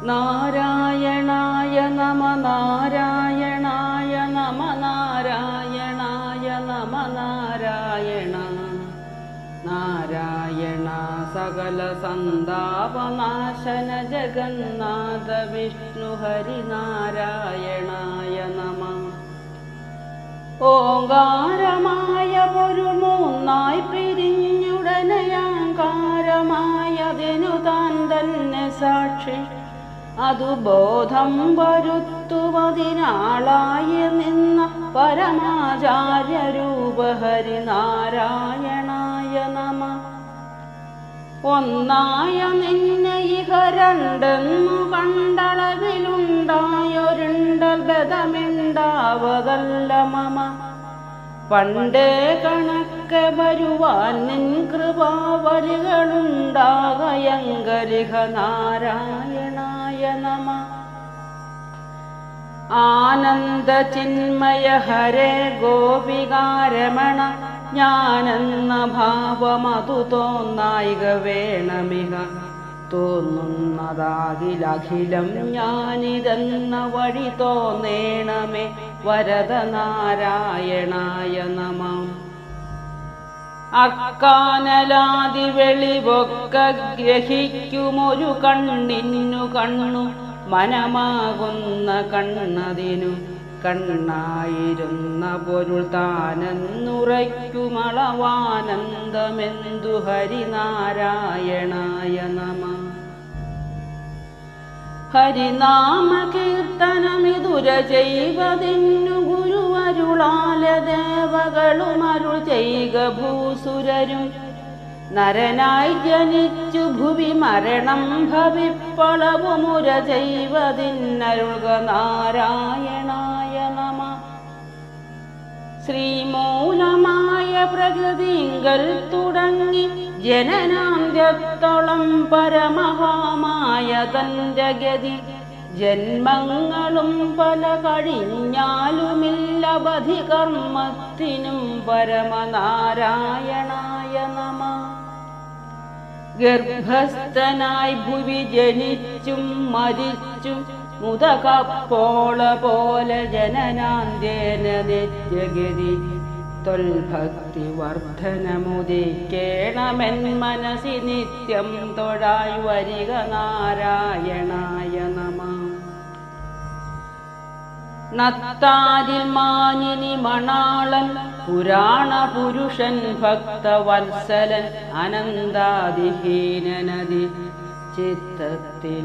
നാരായണായ നമ നാരായണായ നമ നാരായണായ നമ നാരായണ നാരായണ സകല സന്താപനാശന ജഗന്നാഥ വിഷ്ണു ഹരി നാരായണായ നമ ഓങ്കാരമായ ഒരു മൂന്നായി പിരിഞ്ഞുടനയാങ്കാരമായതിനു താൻ തന്നെ സാക്ഷി അതു ബോധം വരുത്തുവതിനാളായി നിന്ന പരമാചാര്യരൂപ ഹരി നാരായണായ നമ ഒന്നായ നിന്നെ ഇഹ രണ്ടെന്നു കണ്ടളവിലുണ്ടായൊരുണ്ടൽ ബദമിണ്ടാവതല്ല മമ പണ്ടേ കണക്കെ വരുവാൻ നിൻ കൃപാവലികളുണ്ടാകയങ്കരിഹ നാരായണായ നമ ആനന്ദ ചിന്മയ ഹരേ ഗോപികാരമണ ഞാനെന്ന ഭാവമതു തോന്നായിക വേണമിക തോന്നുന്നതാകിലഖിലം ഞാനിതെന്ന വഴി തോന്നേണമേ വരദ നാരായണായ നമ അക്കാനലാദി വെളിവൊക്ക ഗ്രഹിക്കുമൊരു കണ്ണിന്നു കണ്ണു മനമാകുന്ന കണ്ണതിനു കണ്ണായിരുന്ന പൊരുൾ താനെന്നുറയ്ക്കുമളവാനന്ദമെന്തു ഹരിനാരായണായ നമ ഹരിനാമ കീർത്തനമിതുര ചെയ്വതിന്നു ഗുരുവരുളാല ദേവകളുമരുൾ ചെയ്ക ഭൂസുരരും നരനായി ജനിച്ചു ഭുവി മരണം ഭവിപ്പളവുമുര ചെയ്വതിന്നരുൾക നാരായണായ നമ ശ്രീമൂലമായ പ്രകൃതിങ്കൽ തുടങ്ങി ജനനാന്ത്യത്തോളം പരമഹാമായ തന്റെ ഗതി ജന്മങ്ങളും പല കഴിഞ്ഞാലുമില്ലവധി കർമ്മത്തിനും പരമനാരായണായ നമ ഗർഭസ്ഥനായി ഭുവി ജനിച്ചും മരിച്ചും മുതകപ്പോള പോലെ ജനനാന്ത്യേന നിത്യഗതി ത്വൽഭക്തി വർദ്ധനമുദിക്കേണമെൻ മനസി നിത്യം തൊഴായി വരിക നാരായണായ നമ നത്താരിൽ മാനിനി മണാളൻ പുരാണ പുരുഷൻ ഭക്തവത്സലൻ അനന്താദിഹീനനദി ചിത്തത്തിൽ